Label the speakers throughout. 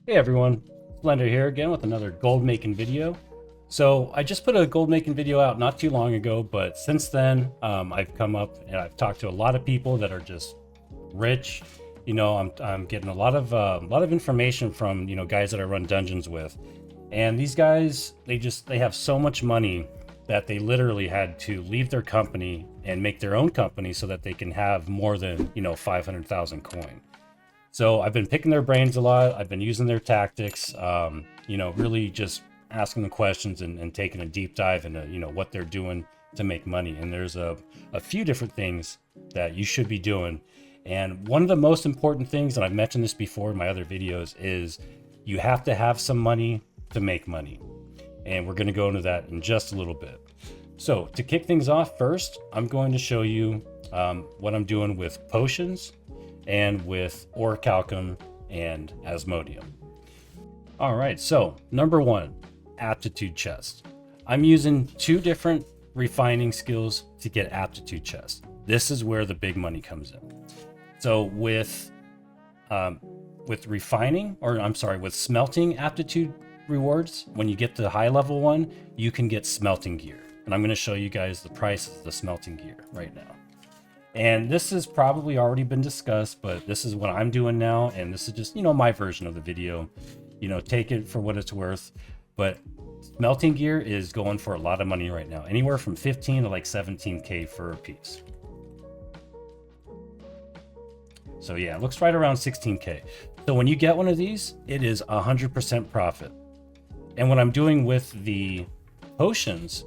Speaker 1: Hey everyone, Blender here again with another gold making video. So I just put a gold making video out not too long ago, but since then I've come up and I've talked to a lot of people that are just rich. You know, I'm getting a lot of information from guys that I run dungeons with, and these guys they have so much money that they literally had to leave their company and make their own company so that they can have more than 500,000 coin. So I've been picking their brains a lot. I've been using their tactics, really just asking them questions and taking a deep dive into, what they're doing to make money. And there's a few different things that you should be doing. And one of the most important things, and I've mentioned this before in my other videos, is you have to have some money to make money. And we're going to go into that in just a little bit. So to kick things off first, I'm going to show you what I'm doing with potions and with 𝙏𝙤𝙢𝙦 and 𝙏𝙏𝙢𝙎. All right, so number one, Aptitude Chest. I'm using two different refining skills to get Aptitude Chest. This is where the big money comes in. So with refining, with smelting aptitude rewards, when you get the high level one, you can get smelting gear. And I'm going to show you guys the prices of the smelting gear right now. And this has probably already been discussed, but this is what I'm doing now. And this is just, my version of the video, take it for what it's worth. But smelting gear is going for a lot of money right now, anywhere from 15 to like 17K for a piece. So yeah, it looks right around 16K. So when you get one of these, it is 100% profit. And what I'm doing with the potions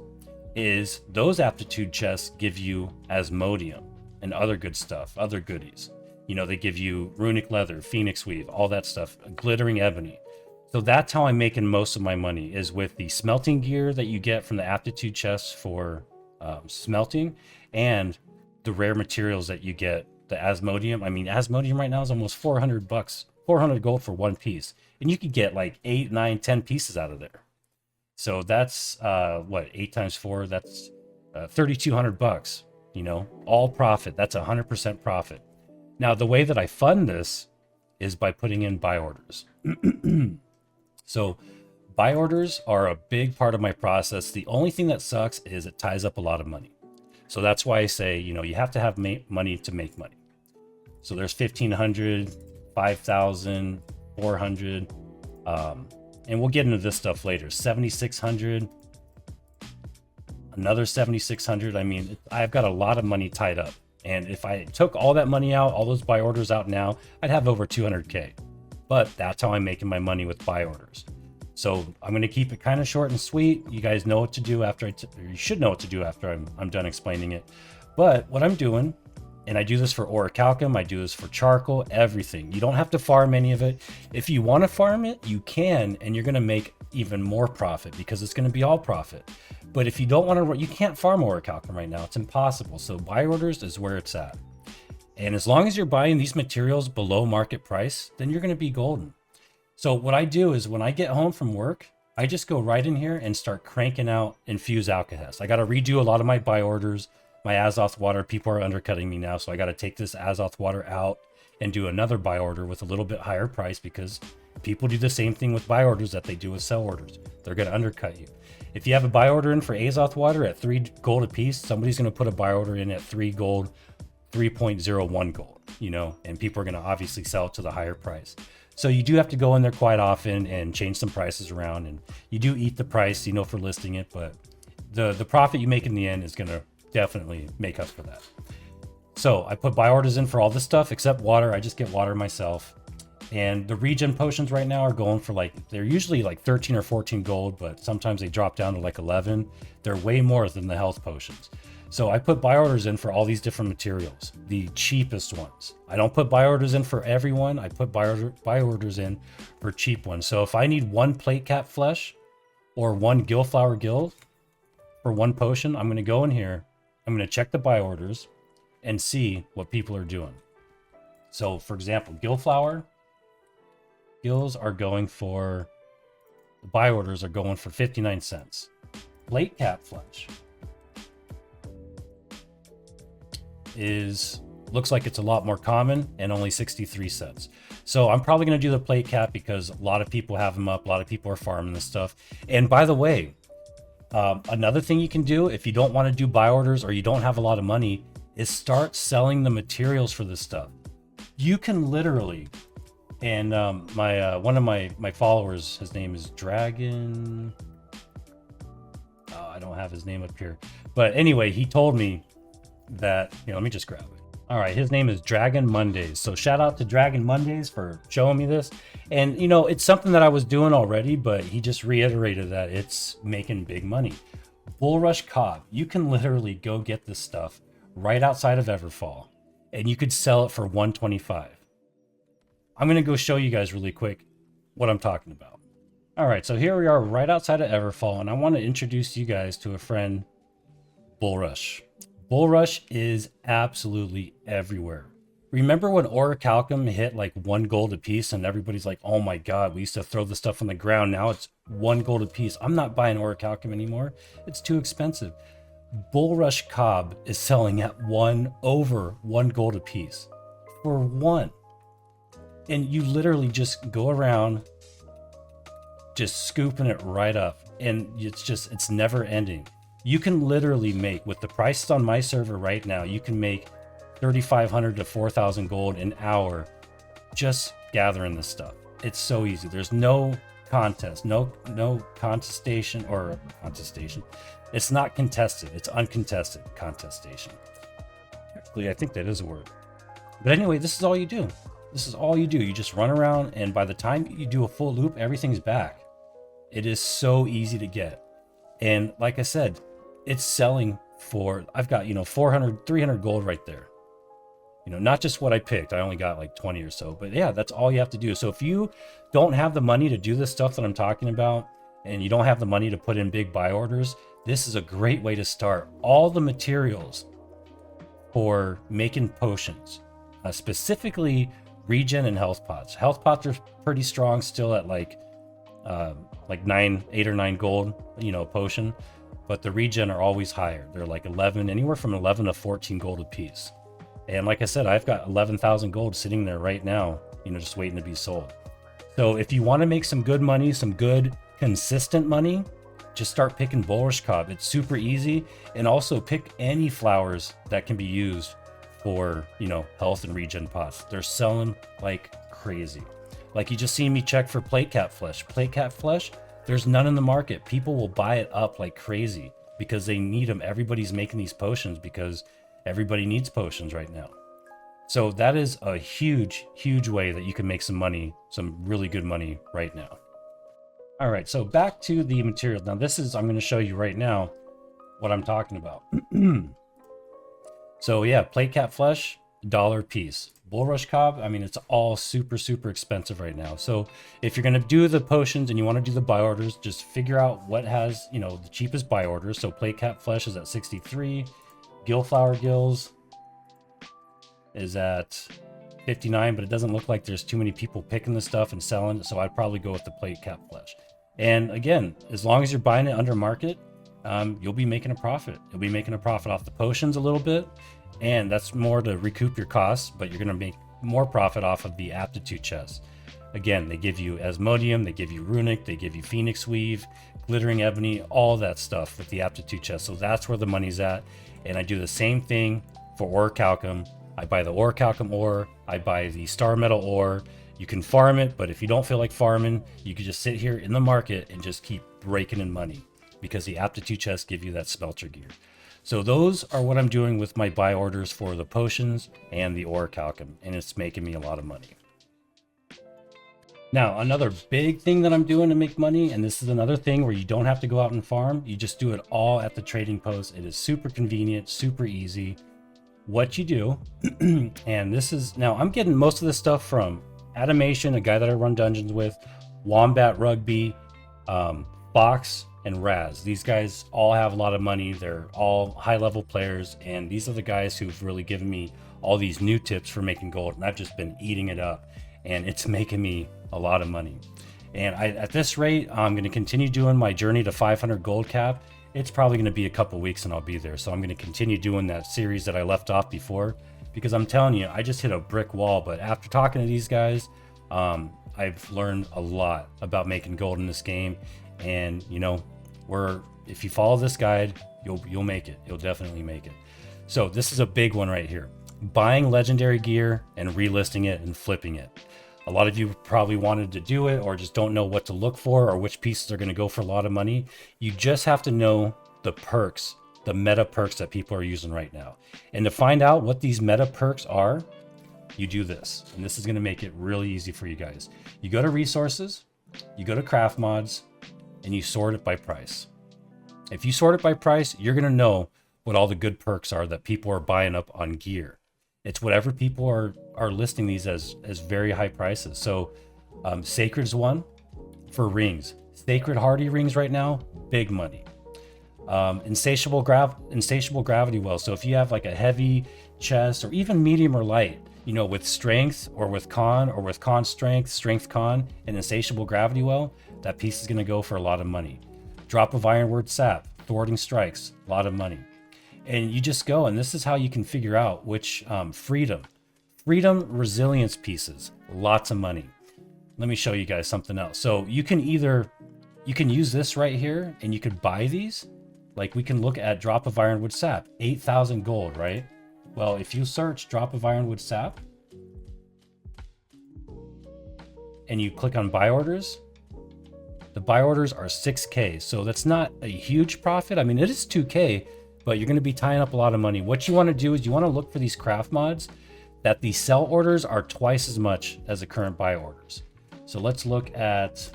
Speaker 1: is those aptitude chests give you 𝙏𝙏𝙢𝙦 and other good stuff, other goodies. They give you runic leather, phoenix weave, all that stuff, glittering ebony. So that's how I'm making most of my money, is with the smelting gear that you get from the aptitude chests for smelting, and the rare materials that you get, the 𝙏𝙏𝙢𝙦. I mean, 𝙏𝙏𝙢𝙦 right now is almost 400 bucks, 400 gold for one piece. And you could get like 8, 9, 10 pieces out of there. So that's 8 times 4, that's 3,200 bucks. All profit. That's 100% profit. Now, the way that I fund this is by putting in buy orders. So buy orders are a big part of my process. The only thing that sucks is it ties up a lot of money. So that's why I say, you have to have money to make money. So there's 1,500, 5,000, 400, and we'll get into this stuff later. 7,600. Another 7,600. I mean, I've got a lot of money tied up. And if I took all that money out, all those buy orders out now, I'd have over 200K. But that's how I'm making my money with buy orders. So I'm going to keep it kind of short and sweet. You guys know what to do after or you should know what to do after I'm done explaining it. But what I'm doing, and I do this for 𝙏𝙏𝙢𝙦, I do this for charcoal, everything. You don't have to farm any of it. If you want to farm it, you can, and you're going to make even more profit because it's going to be all profit. But if you don't want to, you can't farm 𝙏𝙏𝙢𝙦 right now. It's impossible. So buy orders is where it's at. And as long as you're buying these materials below market price, then you're going to be golden. So what I do is when I get home from work, I just go right in here and start cranking out infused alkahest. I got to redo a lot of my buy orders. My Azoth water, people are undercutting me now, so I got to take this Azoth water out and do another buy order with a little bit higher price, because people do the same thing with buy orders that they do with sell orders. They're going to undercut you. If you have a buy order in for Azoth water at 3 gold a piece, somebody's going to put a buy order in at 3 gold, 3.01 gold, and people are going to obviously sell it to the higher price. So you do have to go in there quite often and change some prices around, and you do eat the price, for listing it, but the profit you make in the end is going to definitely make up for that. So I put buy orders in for all this stuff except water. I just get water myself. And the regen potions right now are going for they're usually like 13 or 14 gold, but sometimes they drop down to like 11. They're way more than the health potions. So I put buy orders in for all these different materials, the cheapest ones. I don't put buy orders in for everyone. I put buy orders in for cheap ones. So if I need 1 plate cap flesh or 1 gillflower gill for 1 potion, I'm going to go in here. I'm going to check the buy orders and see what people are doing. So for example, gillflower gills are going for, the buy orders are going for 59 cents. Plate cap flesh looks like it's a lot more common and only 63 cents. So I'm probably going to do the plate cap because a lot of people have them up. A lot of people are farming this stuff. And by the way, another thing you can do if you don't want to do buy orders or you don't have a lot of money is start selling the materials for this stuff. You can literally, and one of my followers, his name is Dragon. I don't have his name up here, but anyway, he told me that, let me just grab it. All right, his name is Dragon Mondays. So shout out to Dragon Mondays for showing me this. And it's something that I was doing already, but he just reiterated that it's making big money. Bullrush Cob, you can literally go get this stuff right outside of Everfall, and you could sell it for 125. I'm gonna go show you guys really quick what I'm talking about. All right, so here we are right outside of Everfall, and I want to introduce you guys to a friend, Bullrush. Bullrush is absolutely everywhere. Remember when orichalcum hit like 1 gold a piece and everybody's like, oh my god, we used to throw the stuff on the ground, now it's 1 gold a piece. I'm not buying orichalcum anymore, it's too expensive. Bullrush Cob is selling at over 1 gold a piece for 1. And you literally just go around just scooping it right up, and it's never ending. You can literally make, with the prices on my server right now, you can make 3,500 to 4,000 gold an hour just gathering this stuff. It's so easy. There's no contest, no contestation or contestation. It's not contested, it's uncontested contestation. Actually, I think that is a word. But anyway, this is all you do. This is all you do. You just run around, and by the time you do a full loop, everything's back. It is so easy to get. And like I said, it's selling for, I've got, 400, 300 gold right there. Not just what I picked. I only got like 20 or so, but yeah, that's all you have to do. So if you don't have the money to do this stuff that I'm talking about, and you don't have the money to put in big buy orders, this is a great way to start. All the materials for making potions, specifically regen and health pots. Health pots are pretty strong still at like 8 or 9 gold, potion, but the regen are always higher. They're like 11, anywhere from 11 to 14 gold a piece. And like I said, I've got 11,000 gold sitting there right now, just waiting to be sold. So if you want to make some good money, some good consistent money, just start picking Bullrush Cob. It's super easy. And also pick any flowers that can be used for, health and regen pots. They're selling like crazy. Like you just seen me check for plate cap flesh. Plate cap flesh, there's none in the market. People will buy it up like crazy because they need them. Everybody's making these potions because everybody needs potions right now. So that is a huge, huge way that you can make some money, some really good money right now. All right, so back to the materials. Now I'm going to show you right now what I'm talking about. So yeah, plate cap flesh, $1 a piece. Bullrush Cob, it's all super, super expensive right now. So if you're going to do the potions and you want to do the buy orders, just figure out what has, the cheapest buy orders. So plate cap flesh is at 63. Gillflower gills is at 59, but it doesn't look like there's too many people picking the stuff and selling it. So I'd probably go with the plate cap flesh. And again, as long as you're buying it under market, you'll be making a profit. You'll be making a profit off the potions a little bit. And that's more to recoup your costs, but you're going to make more profit off of the Aptitude Chest. Again, they give you Asmodium, they give you Runic, they give you Phoenix Weave, Glittering Ebony, all that stuff with the Aptitude Chest. So that's where the money's at. And I do the same thing for orichalcum. I buy the orichalcum ore, I buy the star metal ore. You can farm it, but if you don't feel like farming, you can just sit here in the market and just keep raking in money because the Aptitude Chest give you that smelter gear. So those are what I'm doing with my buy orders for the potions and the orichalcum, and it's making me a lot of money. Now, another big thing that I'm doing to make money, and this is another thing where you don't have to go out and farm, you just do it all at the trading post. It is super convenient, super easy. What you do, and this is, now I'm getting most of this stuff from Animation, a guy that I run dungeons with, Wombat Rugby, Fox, and Raz. These guys all have a lot of money. They're all high level players, and these are the guys who've really given me all these new tips for making gold, and I've just been eating it up, and it's making me a lot of money. And at this rate, I'm going to continue doing my journey to 500 gold cap. It's probably going to be a couple weeks and I'll be there. So I'm going to continue doing that series that I left off before, because I'm telling you, I just hit a brick wall. But after talking to these guys, I've learned a lot about making gold in this game, and you know, if you follow this guide, you'll make it. You'll definitely make it. So this is a big one right here: buying legendary gear and relisting it and flipping it. A lot of you probably wanted to do it or just don't know what to look for or which pieces are going to go for a lot of money. You just have to know the perks, the meta perks that people are using right now. And to find out what these meta perks are, you do this. And this is going to make it really easy for you guys. You go to resources, you go to craft mods, and you sort it by price. If you sort it by price, you're going to know what all the good perks are that people are buying up on gear. It's whatever people are listing these as very high prices. So Sacred's one for rings. Sacred Hardy rings right now, big money. Insatiable Gravity Well. So if you have like a heavy chest or even medium or light, you know, with strength or with con strength con, and Insatiable Gravity Well, that piece is going to go for a lot of money. Drop of Ironward Sap, Thwarting Strikes, a lot of money. And you just go, and this is how you can figure out which freedom resilience pieces, lots of money. Let me show you guys something else. So you can use this right here, and you could buy these. Like we can look at Drop of Ironwood Sap, 8,000 gold, right? Well, if you search Drop of Ironwood Sap and you click on buy orders, the buy orders are 6K. So that's not a huge profit. I mean, it is 2K, but you're going to be tying up a lot of money. What you want to do is you want to look for these craft mods that the sell orders are twice as much as the current buy orders. So let's look at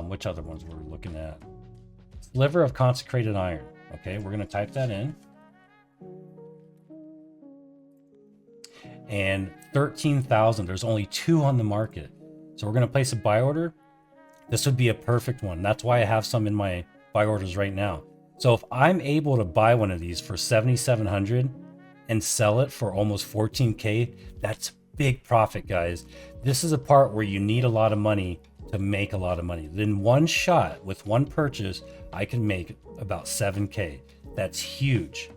Speaker 1: which other ones we're looking at. Sliver of Consecrated Iron. Okay, we're going to type that in. And 13,000. There's only 2 on the market. So we're going to place a buy order. This would be a perfect one. That's why I have some in my buy orders right now. So if I'm able to buy one of these for 7,700 and sell it for almost 14K, that's big profit, guys. This is a part where you need a lot of money to make a lot of money. Then one shot with one purchase, I can make about 7K. That's huge.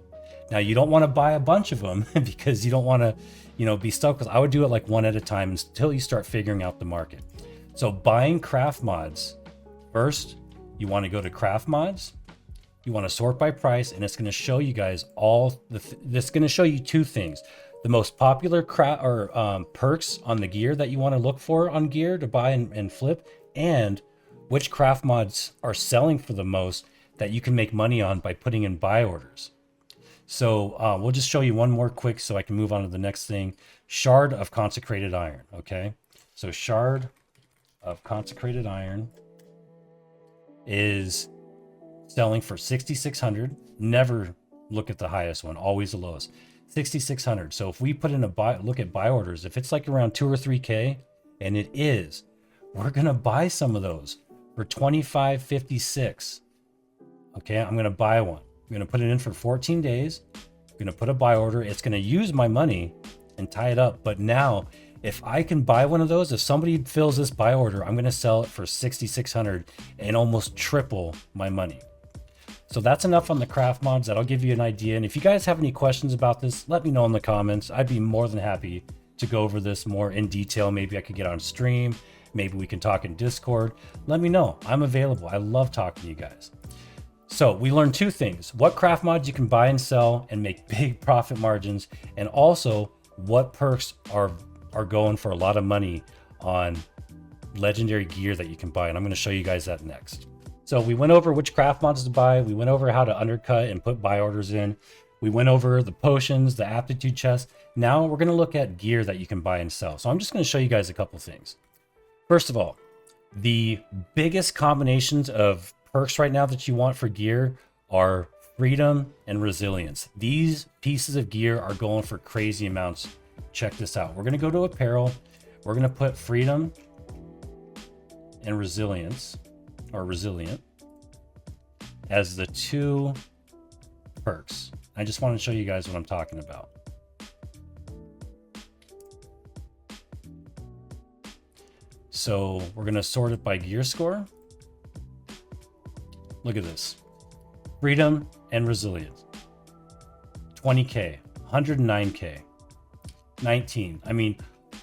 Speaker 1: Now you don't want to buy a bunch of them because you don't want to, you know, be stuck with. I would do it like one at a time until you start figuring out the market. So buying craft mods, first you want to go to craft mods. You want to sort by price, and it's going to show you guys this is going to show you 2 things: the most popular perks on the gear that you want to look for on gear to buy and flip, and which craft mods are selling for the most that you can make money on by putting in buy orders. So we'll just show you one more quick so I can move on to the next thing. Shard of Consecrated Iron. Okay, so Shard of Consecrated Iron is selling for 6,600. Never look at the highest one, always the lowest. 6,600. So if we put in look at buy orders, if it's like around 2 or 3K, and it is, we're gonna buy some of those for 25.56. Okay, I'm gonna buy one. I'm gonna put it in for 14 days. I'm gonna put a buy order. It's gonna use my money and tie it up. But now, if I can buy one of those, if somebody fills this buy order, I'm gonna sell it for 6,600 and almost triple my money. So that's enough on the craft mods. That'll give you an idea. And if you guys have any questions about this, let me know in the comments. I'd be more than happy to go over this more in detail. Maybe I could get on stream. Maybe we can talk in Discord. Let me know. I'm available. I love talking to you guys. So we learned 2 things: what craft mods you can buy and sell and make big profit margins, and also what perks are going for a lot of money on legendary gear that you can buy. And I'm going to show you guys that next. So we went over which craft mods to buy. We went over how to undercut and put buy orders in. We went over the potions, the aptitude chest. Now we're going to look at gear that you can buy and sell. So I'm just going to show you guys a couple things. First of all, the biggest combinations of perks right now that you want for gear are freedom and resilience. These pieces of gear are going for crazy amounts. Check this out. We're going to go to apparel. We're going to put freedom and resilience, or resilient, as the 2 perks. I just want to show you guys what I'm talking about. So we're going to sort it by gear score. Look at this. Freedom and resilience. 20K, 109K, 19. I mean,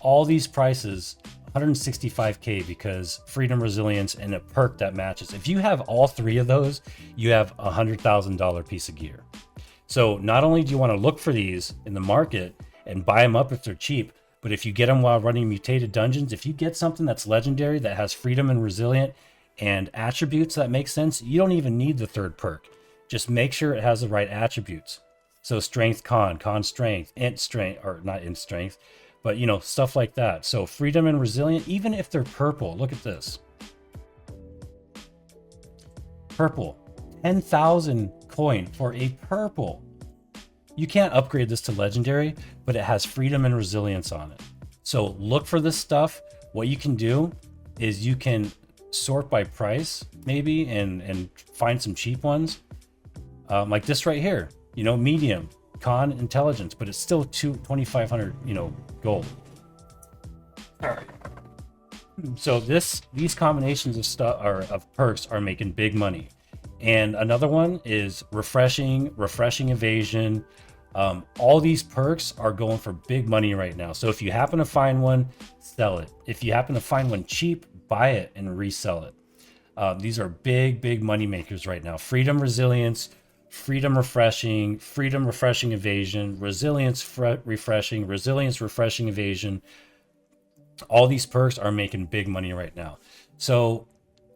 Speaker 1: all these prices 165k because freedom, resilience, and a perk that matches. If you have all three of those, you have a $100,000 piece of gear. So not only do you want to look for these in the market and buy them up if they're cheap, but if you get them while running mutated dungeons, if you get something that's legendary that has freedom and resilient and attributes that make sense, you don't even need the third perk. Just make sure it has the right attributes. So strength, con strength, int strength, or not int strength, but you know, stuff like that. So freedom and resilient, even if they're purple, look at this. Purple, 10,000 coin for a purple. You can't upgrade this to legendary, but it has freedom and resilience on it. So look for this stuff. What you can do is you can sort by price maybe and find some cheap ones. Like this right here, you know, medium, con, intelligence, but it's still 2,500, you know, gold. All right. So these combinations of stuff of perks are making big money. And another one is refreshing evasion. All these perks are going for big money right now. So if you happen to find one, sell it. If you happen to find one cheap, buy it and resell it. These are big money makers right now. Freedom, resilience, freedom, refreshing evasion, resilience, refreshing evasion. All these perks are making big money right now. So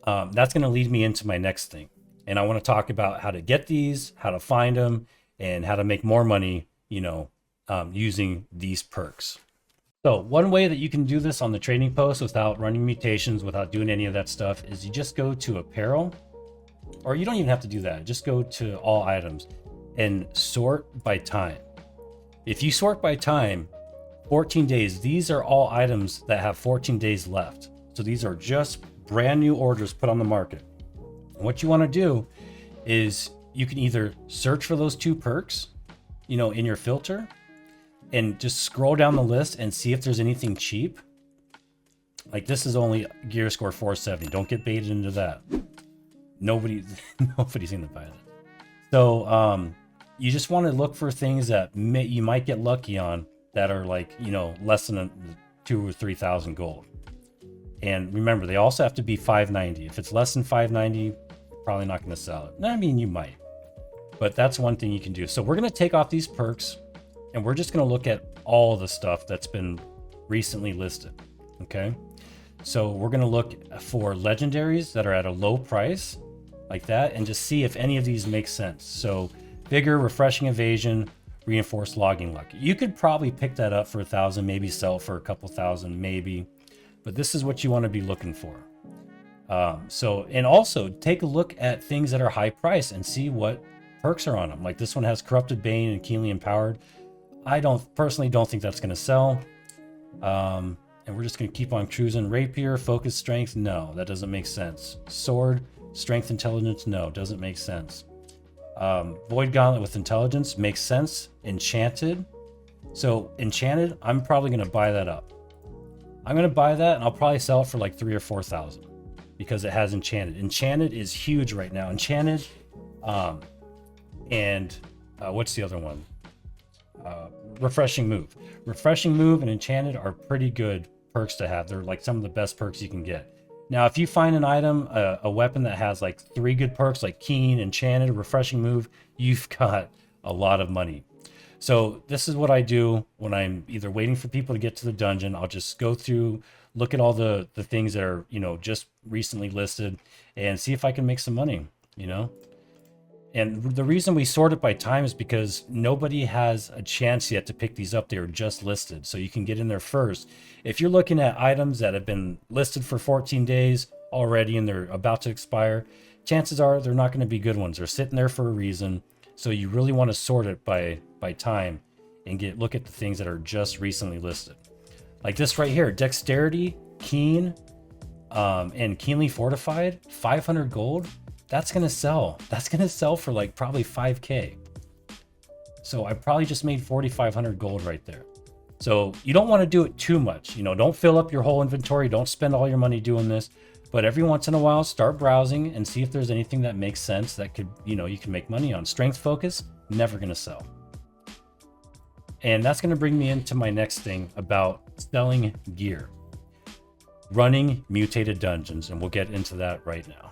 Speaker 1: that's going to lead me into my next thing. And I want to talk about how to get these, how to find them, and how to make more money, you know, using these perks. So one way that you can do this on the trading post without running mutations, without doing any of that stuff, is you just go to apparel, or you don't even have to do that. Just go to all items and sort by time. If you sort by time, 14 days, these are all items that have 14 days left. So these are just brand new orders put on the market. What you want to do is you can either search for those two perks, you know, in your filter, and just scroll down the list and see if there's anything cheap. Like this is only gear score 470. Don't get baited into that. Nobody's gonna buy that. So you just want to look for things that you might get lucky on that are like, you know, less than 2,000 or 3,000 gold. And remember, they also have to be 590. If it's less than 590, probably not going to sell it. I mean, you might, but that's one thing you can do. So we're going to take off these perks and we're just going to look at all the stuff that's been recently listed. Okay. So we're going to look for legendaries that are at a low price like that and just see if any of these make sense. So vigor, refreshing evasion, reinforced logging luck. You could probably pick that up for 1,000, maybe sell for a couple thousand, maybe, but this is what you want to be looking for. And also take a look at things that are high price and see what perks are on them. Like this one has corrupted bane and keenly empowered. I personally don't think that's going to sell. And we're just going to keep on cruising. Rapier, focus, strength. No, that doesn't make sense. Sword, strength, intelligence. No, doesn't make sense. Void gauntlet with intelligence makes sense. Enchanted. So enchanted, I'm probably going to buy that up. I'm going to buy that and I'll probably sell it for like 3,000 or 4,000 because it has enchanted. Enchanted is huge right now. Enchanted, what's the other one? Refreshing move. Refreshing move and enchanted are pretty good perks to have. They're like some of the best perks you can get. Now, if you find an item, a weapon that has like 3 good perks, like keen, enchanted, refreshing move, you've got a lot of money. So this is what I do when I'm either waiting for people to get to the dungeon. I'll just go through, look at all the things that are, you know, just recently listed and see if I can make some money, you know. And the reason we sort it by time is because nobody has a chance yet to pick these up. They were just listed, so you can get in there first. If you're looking at items that have been listed for 14 days already and they're about to expire, chances are they're not going to be good ones. They're sitting there for a reason. So you really want to sort it by time and look at the things that are just recently listed. Like this right here, dexterity, keen, and keenly fortified, 500 gold. That's going to sell. That's going to sell for like probably 5K. So I probably just made 4,500 gold right there. So you don't want to do it too much. You know, don't fill up your whole inventory. Don't spend all your money doing this. But every once in a while, start browsing and see if there's anything that makes sense that could, you know, you can make money on. Strength focus, never going to sell. And that's going to bring me into my next thing about selling gear, running mutated dungeons, and we'll get into that right now.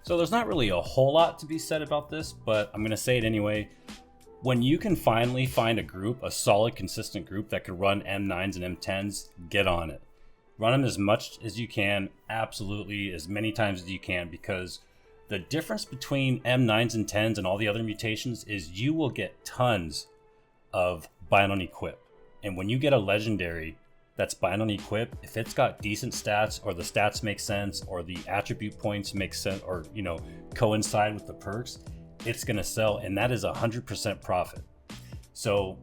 Speaker 1: So there's not really a whole lot to be said about this, but I'm going to say it anyway. When you can finally find a group, a solid, consistent group that could run M9s and M10s, get on it. Run them as much as you can, absolutely as many times as you can, because the difference between M9s and 10s and all the other mutations is you will get tons of bind on equip. And when you get a legendary that's bind on equip, if it's got decent stats, or the stats make sense, or the attribute points make sense, or coincide with the perks, it's gonna sell, and that is 100% profit. So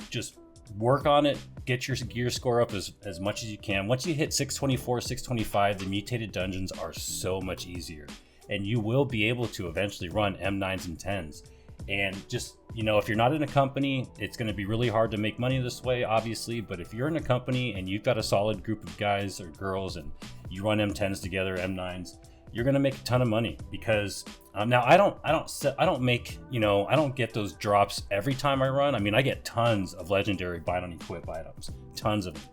Speaker 1: just work on it, get your gear score up as much as you can. Once you hit 624, 625, the mutated dungeons are so much easier, and you will be able to eventually run M9s and 10s. And just, if you're not in a company, it's going to be really hard to make money this way, obviously. But if you're in a company and you've got a solid group of guys or girls and you run M10s together, M9s, you're going to make a ton of money. Because now I don't get those drops every time I run. I mean, I get tons of legendary bind on equip items, tons of them.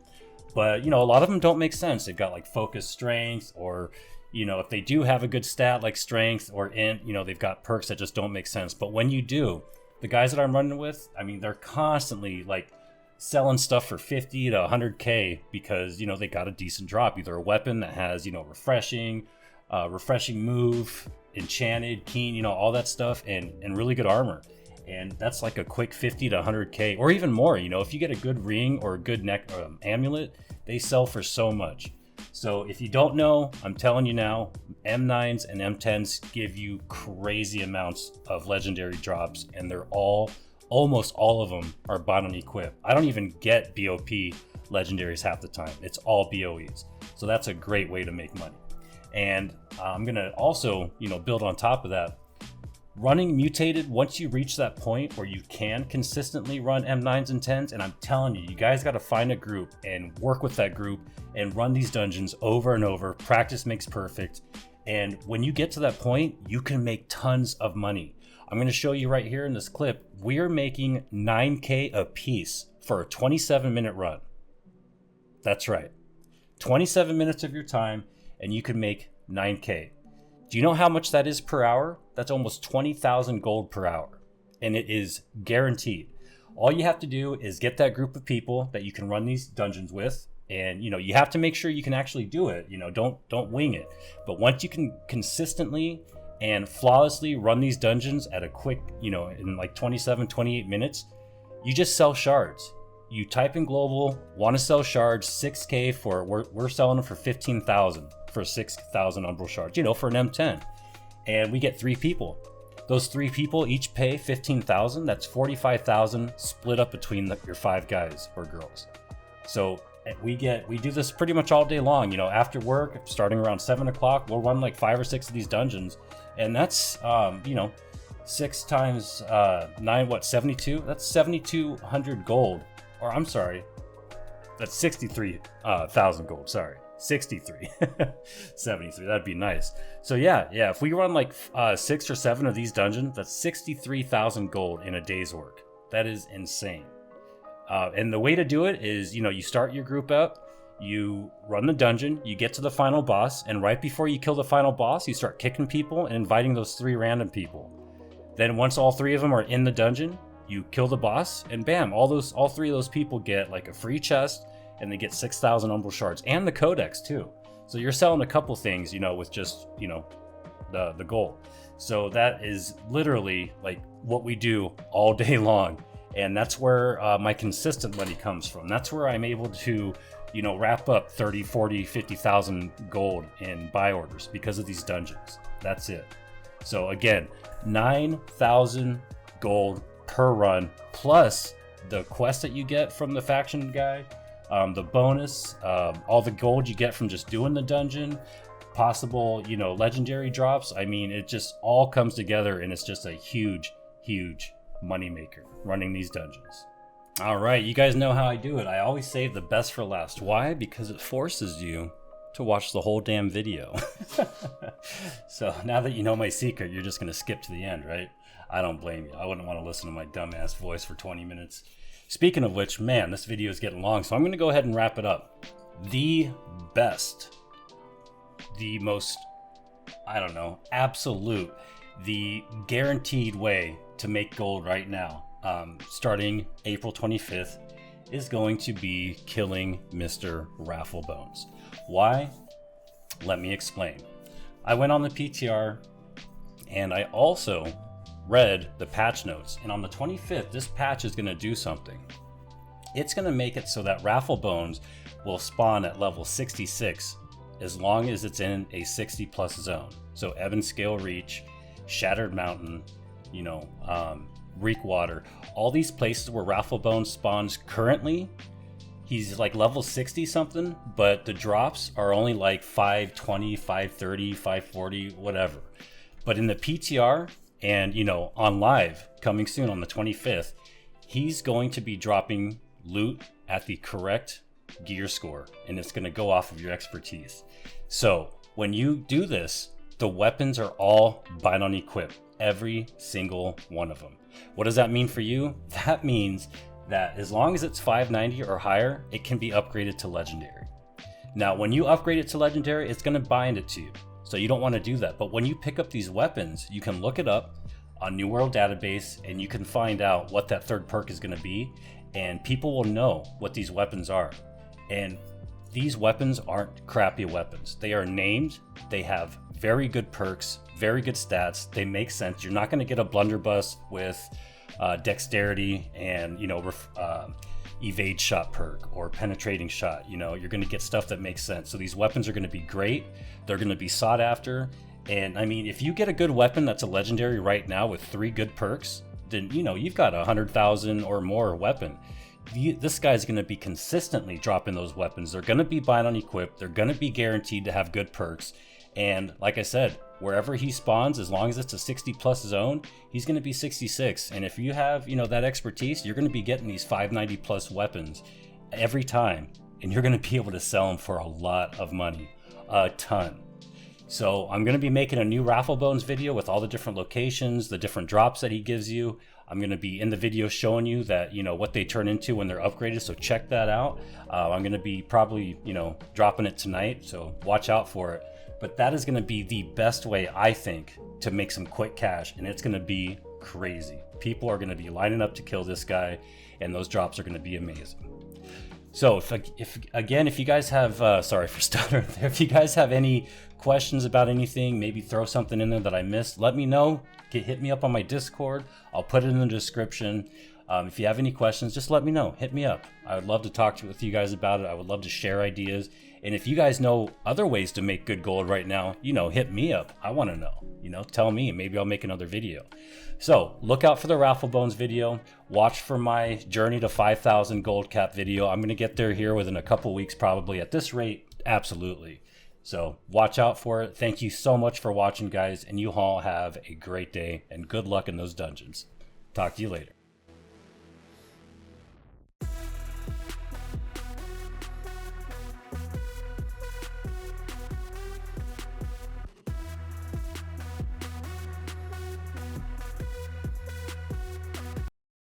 Speaker 1: But a lot of them don't make sense. They've got like focus strength, or if they do have a good stat like strength or int, they've got perks that just don't make sense. But when you do, the guys that I'm running with, I mean, they're constantly like selling stuff for 50 to 100K because, they got a decent drop, either a weapon that has, refreshing move, enchanted, keen, all that stuff, and really good armor. And that's like a quick 50 to 100K or even more. If you get a good ring or a good neck amulet, they sell for so much. So if you don't know, I'm telling you now, M9s and M10s give you crazy amounts of legendary drops, and they're almost all of them are bind on equip. I don't even get BOP legendaries half the time. It's all BOEs. So that's a great way to make money. And I'm gonna also, build on top of that. Running mutated, once you reach that point where you can consistently run M9s and 10s, and I'm telling you, you guys got to find a group and work with that group and run these dungeons over and over. Practice makes perfect. And when you get to that point, you can make tons of money. I'm going to show you right here in this clip. We're making 9K a piece for a 27-minute run. That's right. 27 minutes of your time, and you can make 9K. Do you know how much that is per hour? That's almost 20,000 gold per hour, and it is guaranteed. All you have to do is get that group of people that you can run these dungeons with, and you have to make sure you can actually do it. Don't wing it. But once you can consistently and flawlessly run these dungeons at a quick, in like 27, 28 minutes, you just sell shards. You type in global, want to sell shards, 6K for, we're selling them for 15,000 for 6,000 Umbral shards, for an M10. And we get 3 people. Those 3 people each pay 15,000. That's 45,000 split up between your 5 guys or girls. So we do this pretty much all day long. After work, starting around 7 o'clock, we'll run like 5 or 6 of these dungeons. And that's, 6 times 9, 72? That's 7,200 gold. Or I'm sorry, that's 63,000 gold, sorry. 63 73, that'd be nice. So yeah, if we run like 6 or 7 of these dungeons, that's 63,000 gold in a day's work. That is insane. And the way to do it is, you start your group up, you run the dungeon, you get to the final boss, and right before you kill the final boss, you start kicking people and inviting those 3 random people. Then once all 3 of them are in the dungeon, you kill the boss, and bam, all 3 of those people get like a free chest, and they get 6,000 Umbral shards and the codex too. So you're selling a couple things, with just, the gold. So that is literally like what we do all day long. And that's where my consistent money comes from. That's where I'm able to, wrap up 30, 40, 50,000 gold in buy orders because of these dungeons. That's it. So again, 9,000 gold per run, plus the quest that you get from the faction guy, the bonus, all the gold you get from just doing the dungeon, possible, legendary drops. I mean, it just all comes together, and it's just a huge money maker running these dungeons. All right, you guys know how I do it. I always save the best for last. Why? Because it forces you to watch the whole damn video. So now that you know my secret, you're just gonna skip to the end, right? I don't blame you. I wouldn't want to listen to my dumbass voice for 20 minutes. Speaking of which, man, this video is getting long, so I'm going to go ahead and wrap it up. The best, the most, I don't know, absolute, the guaranteed way to make gold right now, starting April 25th, is going to be killing Mr. Rafflebones. Why? Let me explain. I went on the PTR and I also read the patch notes, and on the 25th this patch is going to do something. It's going to make it so that Rafflebones will spawn at level 66 as long as it's in a 60 plus zone. So Ebon Scale Reach, Shattered Mountain, you know, Reekwater, all these places where Rafflebones spawns currently, he's like level 60 something, but the drops are only like 520, 530, 540, whatever. But in the PTR and, you know, on live coming soon on the 25th, he's going to be dropping loot at the correct gear score, and it's going to go off of your expertise. So when you do this, the weapons are all bind on equip, every single one of them. What does that mean for you? That means that as long as it's 590 or higher, it can be upgraded to legendary. Now, when you upgrade it to legendary, it's going to bind it to you. So you don't want to do that. But when you pick up these weapons, you can look it up on New World database and you can find out what that third perk is going to be. And people will know what these weapons are. And these weapons aren't crappy weapons. They are named. They have very good perks, very good stats. They make sense. You're not going to get a blunderbuss with dexterity and, you know, evade shot perk or penetrating shot. You know, you're going to get stuff that makes sense. So these weapons are going to be great. They're going to be sought after. And I mean, if you get a good weapon that's a legendary right now with 3 good perks, then, you know, you've got 100,000 or more weapon. This guy's going to be consistently dropping those weapons. They're going to be bind on equip. They're going to be guaranteed to have good perks. And like I said, wherever he spawns, as long as it's a 60 plus zone, he's going to be 66. And if you have, you know, that expertise, you're going to be getting these 590 plus weapons every time. And you're going to be able to sell them for a lot of money, a ton. So I'm going to be making a new Rafflebones video with all the different locations, the different drops that he gives you. I'm going to be in the video showing you that, you know, what they turn into when they're upgraded. So check that out. I'm going to be probably, you know, dropping it tonight. So watch out for it. But that is going to be the best way, I think, to make some quick cash. And it's going to be crazy. People are going to be lining up to kill this guy. And those drops are going to be amazing. So if you guys have, sorry for stuttering there. If you guys have any questions about anything, maybe throw something in there that I missed, let me know. Hit me up on my Discord. I'll put it in the description. If you have any questions, just let me know. Hit me up. I would love to talk with you guys about it. I would love to share ideas. And if you guys know other ways to make good gold right now, you know, hit me up. I want to know. You know, tell me. Maybe I'll make another video. So look out for the Rafflebones video. Watch for my journey to 5,000 gold cap video. I'm going to get there here within a couple weeks probably. At this rate, absolutely. So watch out for it. Thank you so much for watching, guys. And you all have a great day and good luck in those dungeons. Talk to you later.